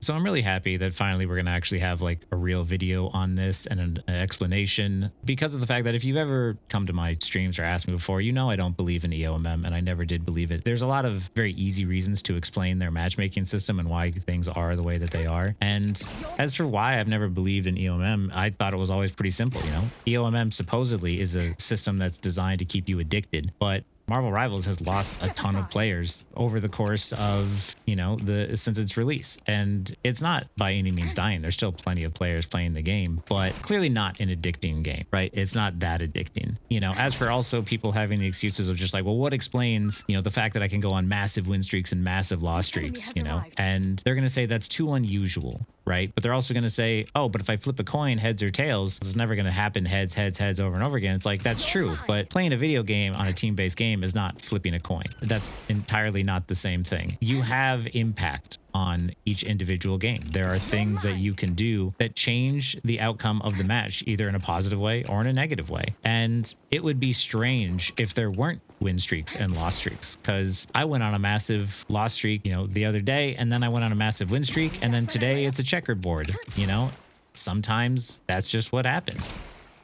So I'm really happy that finally we're going to actually have like a real video on this and an explanation, because of the fact that if you've ever come to my streams or asked me before, you know I don't believe in EOMM, and I never did believe it. There's a lot of very easy reasons to explain their matchmaking system and why things are the way that they are. And as for why I've never believed in EOMM, I thought it was always pretty simple, you know? EOMM supposedly is a system that's designed to keep you addicted, but Marvel Rivals has lost a ton of players over the course of, you know, since its release. And it's not by any means dying. There's still plenty of players playing the game, but clearly not an addicting game, right? It's not that addicting. You know, as for also people having the excuses of just like, well, what explains, you know, the fact that I can go on massive win streaks and massive loss streaks, you know, and they're going to say that's too unusual, right? But they're also going to say, oh, but if I flip a coin, heads or tails, it's never going to happen heads, heads, heads over and over again. It's like, that's true. But playing a video game on a team-based game is not flipping a coin. That's entirely not the same thing. You have impact on each individual game. There are things that you can do that change the outcome of the match, either in a positive way or in a negative way. And it would be strange if there weren't win streaks and loss streaks, because I went on a massive loss streak, you know, the other day, and then I went on a massive win streak, and then today it's a checkered board. You know, sometimes that's just what happens.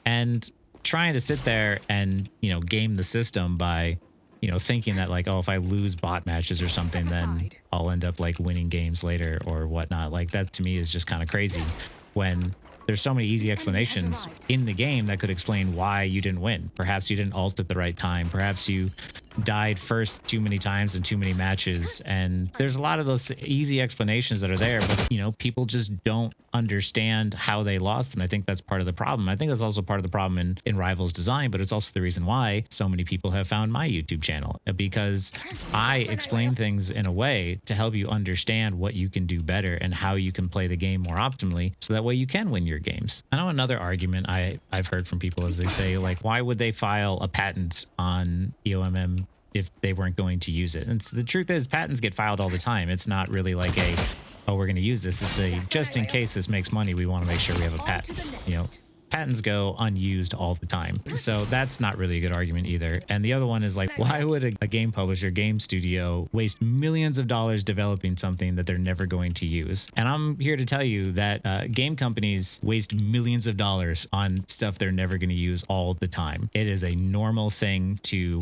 And trying to sit there and, you know, game the system by, you know, thinking that like, oh, if I lose bot matches or something, then I'll end up like winning games later or whatnot. Like that to me is just kind of crazy, when there's so many easy explanations in the game that could explain why you didn't win. Perhaps you didn't ult at the right time. Perhaps you died first too many times in too many matches. And there's a lot of those easy explanations that are there, but you know, people just don't understand how they lost. And I think that's part of the problem. I think that's also part of the problem in Rivals design, but it's also the reason why so many people have found my YouTube channel, because I explain things in a way to help you understand what you can do better and how you can play the game more optimally, so that way you can win your games. I know another argument I've heard from people is they say like, why would they file a patent on EOMM if they weren't going to use it? And so the truth is, patents get filed all the time. It's not really like a, oh, we're going to use this. It's a, just in case this makes money, we want to make sure we have a patent. You know, patents go unused all the time. So that's not really a good argument either. And the other one is like, why would a game publisher, game studio waste millions of dollars developing something that they're never going to use? And I'm here to tell you that game companies waste millions of dollars on stuff they're never going to use all the time. It is a normal thing to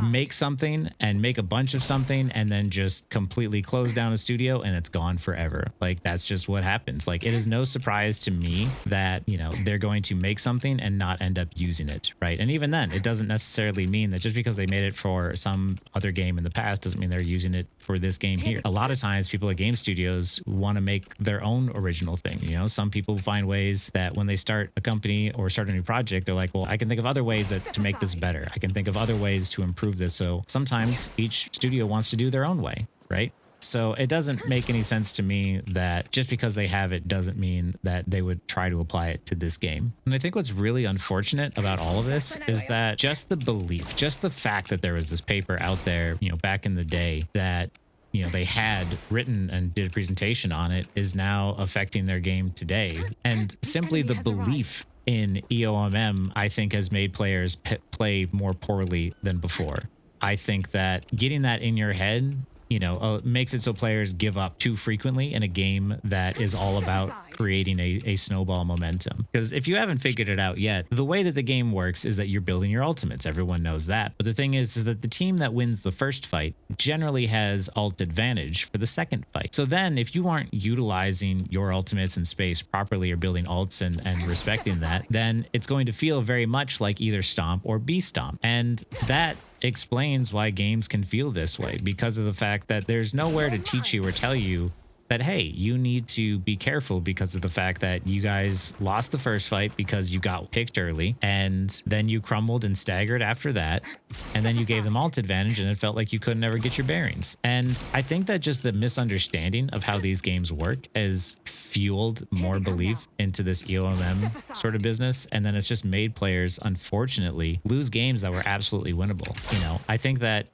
make something and make a bunch of something and then just completely close down a studio and it's gone forever. Like that's just what happens. Like it is no surprise to me that, you know, they're going to make something and not end up using it, right? And even then, it doesn't necessarily mean that just because they made it for some other game in the past doesn't mean they're using it for this game here. A lot of times people at game studios want to make their own original thing. You know, some people find ways that when they start a company or start a new project, they're like, well, I can think of other ways to make this better. I can think of other ways to improve this. So sometimes each studio wants to do their own way, right? So it doesn't make any sense to me that just because they have it doesn't mean that they would try to apply it to this game. And I think what's really unfortunate about all of this is that just the belief, just the fact that there was this paper out there, you know, back in the day that, you know, they had written and did a presentation on it is now affecting their game today. And simply the belief in EOMM, I think, has made players play more poorly than before. I think that getting that in your head, you know, makes it so players give up too frequently in a game that is all about creating a snowball momentum. Because if you haven't figured it out yet, the way that the game works is that you're building your ultimates. Everyone knows that. But the thing is that the team that wins the first fight generally has ult advantage for the second fight. So then if you aren't utilizing your ultimates in space properly or building ults and respecting that, then it's going to feel very much like either stomp or be stomp. And that explains why games can feel this way, because of the fact that there's nowhere to teach you or tell you that, hey, you need to be careful because of the fact that you guys lost the first fight because you got picked early and then you crumbled and staggered after that. And then you gave them ult advantage and it felt like you couldn't ever get your bearings. And I think that just the misunderstanding of how these games work has fueled more belief into this EOMM sort of business. And then it's just made players, unfortunately, lose games that were absolutely winnable. You know, I think that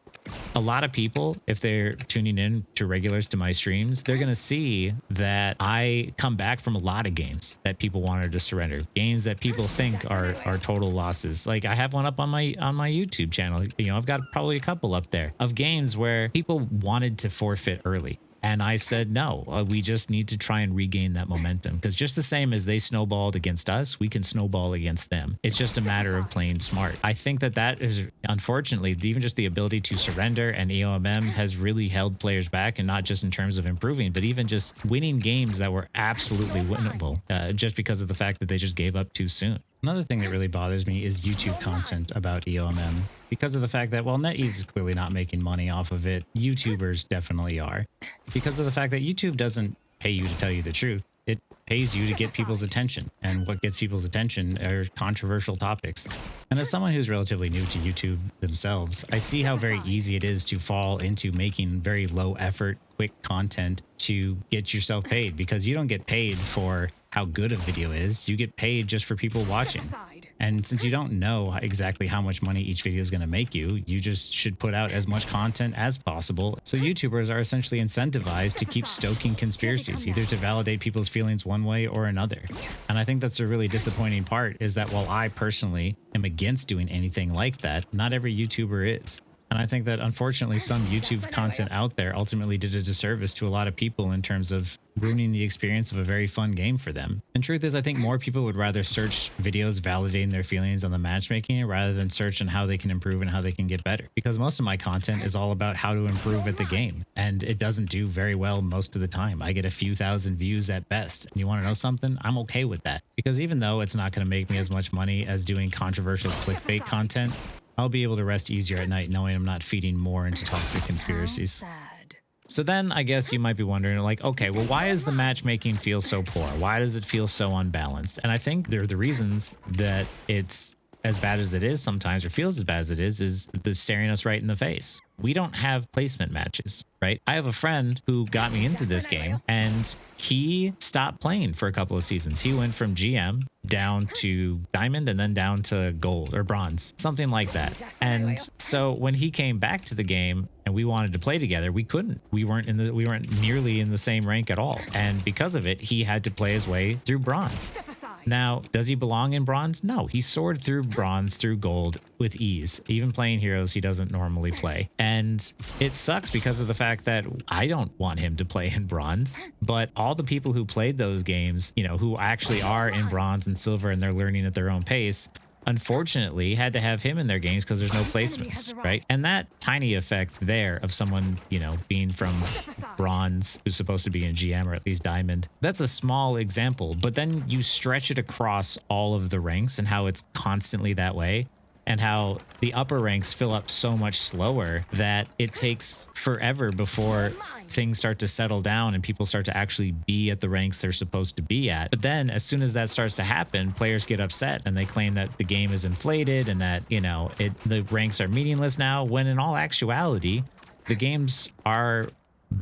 a lot of people, if they're tuning in to regulars to my streams, they're going to see that I come back from a lot of games that people wanted to surrender, games that people think are total losses. Like I have one up on my YouTube channel. You know, I've got probably a couple up there of games where people wanted to forfeit early. And I said, no, we just need to try and regain that momentum, because just the same as they snowballed against us, we can snowball against them. It's just a matter of playing smart. I think that that is, unfortunately, even just the ability to surrender and EOMM has really held players back, and not just in terms of improving, but even just winning games that were absolutely winnable, just because of the fact that they just gave up too soon. Another thing that really bothers me is YouTube content about EOMM, because of the fact that, well, NetEase is clearly not making money off of it. YouTubers definitely are. Because of the fact that YouTube doesn't pay you to tell you the truth. It pays you to get people's attention. And what gets people's attention are controversial topics. And as someone who's relatively new to YouTube themselves, I see how very easy it is to fall into making very low effort, quick content to get yourself paid, because you don't get paid for how good a video is. You get paid just for people watching. And since you don't know exactly how much money each video is going to make you, you just should put out as much content as possible. So YouTubers are essentially incentivized to keep stoking conspiracies, either to validate people's feelings one way or another. And I think that's a really disappointing part, is that while I personally am against doing anything like that, not every YouTuber is. And I think that unfortunately some YouTube content out there ultimately did a disservice to a lot of people in terms of ruining the experience of a very fun game for them. And truth is, I think more people would rather search videos validating their feelings on the matchmaking rather than search on how they can improve and how they can get better. Because most of my content is all about how to improve at the game. And it doesn't do very well most of the time. I get a few thousand views at best. And you want to know something? I'm okay with that. Because even though it's not going to make me as much money as doing controversial clickbait content, I'll be able to rest easier at night knowing I'm not feeding more into toxic conspiracies. So then I guess you might be wondering, like, okay, well, why does the matchmaking feel so poor? Why does it feel so unbalanced? And I think the reasons that it's as bad as it is sometimes, or feels as bad as it is the staring us right in the face. We don't have placement matches, right? I have a friend who got me into this game, and he stopped playing for a couple of seasons. He went from GM down to diamond and then down to gold or bronze, something like that. And so when he came back to the game and we wanted to play together, we couldn't. We weren't nearly in the same rank at all. And because of it, he had to play his way through bronze. Now, does he belong in bronze? No, he soared through bronze, through gold with ease, even playing heroes he doesn't normally play. And it sucks because of the fact that I don't want him to play in bronze, but all the people who played those games, you know, who actually are in bronze and silver and they're learning at their own pace, unfortunately had to have him in their games because there's no placements, right? And that tiny effect there of someone, you know, being from bronze who's supposed to be in GM or at least diamond, that's a small example. But then you stretch it across all of the ranks and how it's constantly that way, and how the upper ranks fill up so much slower that it takes forever before things start to settle down and people start to actually be at the ranks they're supposed to be at. But then as soon as that starts to happen, players get upset and they claim that the game is inflated and that, you know, the ranks are meaningless now, when in all actuality, the games are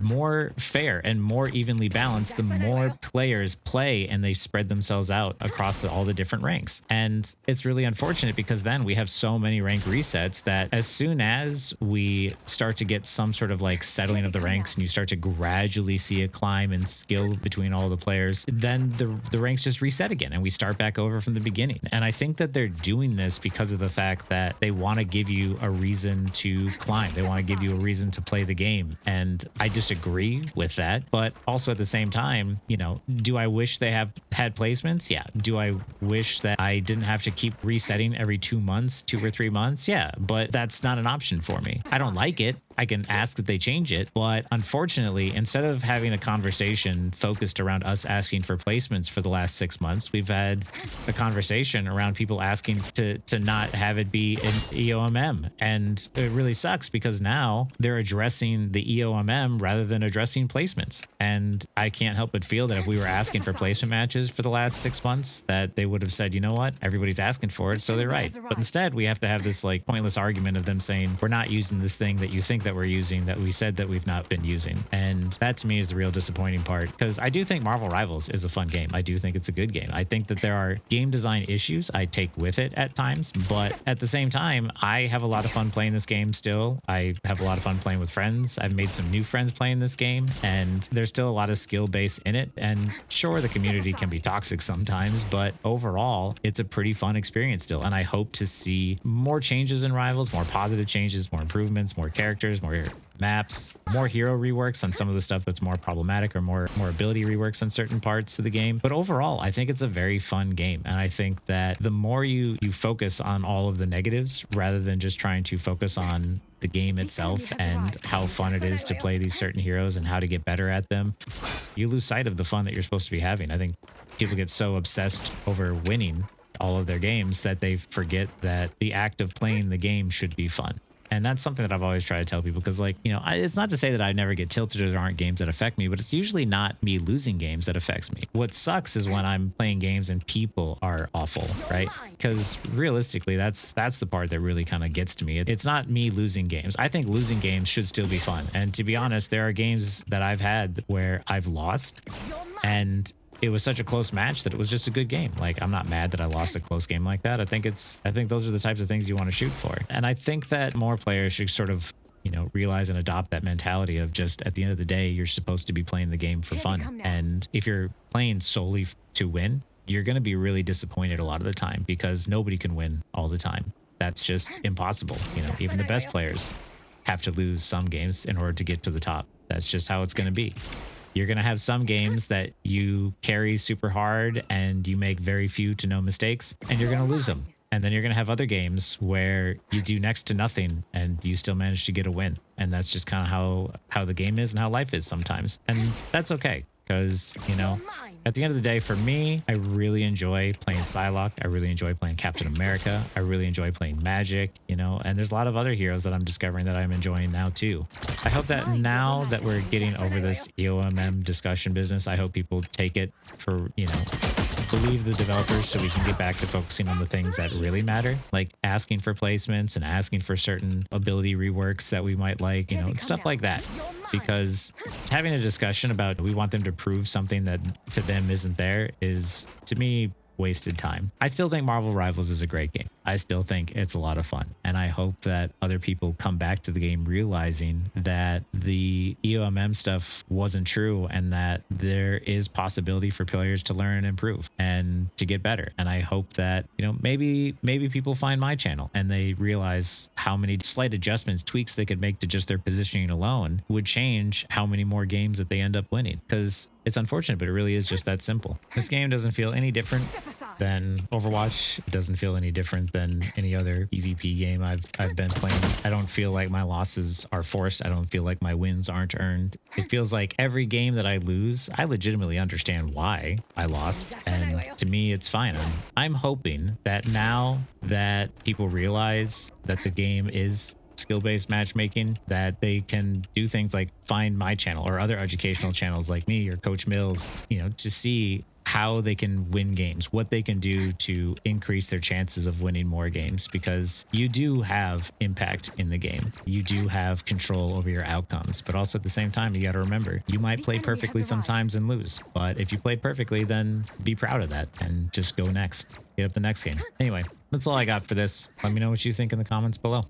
more fair and more evenly balanced the more players play and they spread themselves out across all the different ranks. And it's really unfortunate because then we have so many rank resets that as soon as we start to get some sort of like settling of the ranks and you start to gradually see a climb in skill between all the players, then the ranks just reset again and we start back over from the beginning. And I think that they're doing this because of the fact that they want to give you a reason to climb. They want to give you a reason to play the game. And I disagree with that, but also at the same time, you know, do I wish they have had placements? Yeah. Do I wish that I didn't have to keep resetting every 2 months, 2 or 3 months? Yeah, but that's not an option for me. I don't like it. I can ask that they change it, but unfortunately, instead of having a conversation focused around us asking for placements for the last 6 months, we've had a conversation around people asking to not have it be an EOMM. And it really sucks because now they're addressing the EOMM rather than addressing placements. And I can't help but feel that if we were asking for placement matches for the last 6 months, that they would have said, you know what, everybody's asking for it, so they're right. But instead, we have to have this like pointless argument of them saying, we're not using this thing that you think that we're using, that we said that we've not been using. And that to me is the real disappointing part, because I do think Marvel Rivals is a fun game. I do think it's a good game. I think that there are game design issues I take with it at times, but at the same time, I have a lot of fun playing this game still. I have a lot of fun playing with friends. I've made some new friends playing this game, and there's still a lot of skill base in it. And sure, the community can be toxic sometimes, but overall, it's a pretty fun experience still. And I hope to see more changes in Rivals, more positive changes, more improvements, more characters, features, more maps, more hero reworks on some of the stuff that's more problematic, or more ability reworks on certain parts of the game. But overall, I think it's a very fun game. And I think that the more you focus on all of the negatives rather than just trying to focus on the game itself and how fun it is to play these certain heroes and how to get better at them, you lose sight of the fun that you're supposed to be having. I think people get so obsessed over winning all of their games that they forget that the act of playing the game should be fun. And that's something that I've always tried to tell people, because, like, you know, it's not to say that I never get tilted or there aren't games that affect me, but it's usually not me losing games that affects me. What sucks is when I'm playing games and people are awful, right? Because realistically, that's the part that really kind of gets to me. It's not me losing games. I think losing games should still be fun. And to be honest, there are games that I've had where I've lost and it was such a close match that it was just a good game. Like, I'm not mad that I lost a close game like that. I think those are the types of things you want to shoot for. And I think that more players should sort of, you know, realize and adopt that mentality of just, at the end of the day, you're supposed to be playing the game for fun. And if you're playing solely to win, you're going to be really disappointed a lot of the time, because nobody can win all the time. That's just impossible. You know, even the best players have to lose some games in order to get to the top. That's just how it's going to be. You're going to have some games that you carry super hard and you make very few to no mistakes, and you're going to lose them. And then you're going to have other games where you do next to nothing and you still manage to get a win. And that's just kind of how the game is and how life is sometimes. And that's okay, because, you know, at the end of the day, for me, I really enjoy playing Psylocke. I really enjoy playing Captain America. I really enjoy playing Magic, you know, and there's a lot of other heroes that I'm discovering that I'm enjoying now too. I hope that now that we're getting over this EOMM discussion business, I hope people take it for, you know, believe the developers, so we can get back to focusing on the things that really matter, like asking for placements and asking for certain ability reworks that we might like, you know, stuff like that. Because having a discussion about we want them to prove something that to them isn't there is, to me, wasted time. I still think Marvel Rivals is a great game. I still think it's a lot of fun. And I hope that other people come back to the game realizing that the EOMM stuff wasn't true, and that there is possibility for players to learn and improve and to get better. And I hope that, you know, maybe people find my channel and they realize how many slight adjustments, tweaks they could make to just their positioning alone would change how many more games that they end up winning. Because it's unfortunate, but it really is just that simple. This game doesn't feel any different than Overwatch. It doesn't feel any different than any other PvP game I've been playing. I don't feel like my losses are forced. I don't feel like my wins aren't earned. It feels like every game that I lose, I legitimately understand why I lost. And to me, it's fine. I'm hoping that now that people realize that the game is skill-based matchmaking, that they can do things like find my channel or other educational channels like me or Coach Mills, you know, to see how they can win games, what they can do to increase their chances of winning more games, because you do have impact in the game. You do have control over your outcomes, but also at the same time, you got to remember, you might play perfectly sometimes and lose, but if you play perfectly, then be proud of that and just go next. Get up the next game. Anyway, that's all I got for this. Let me know what you think in the comments below.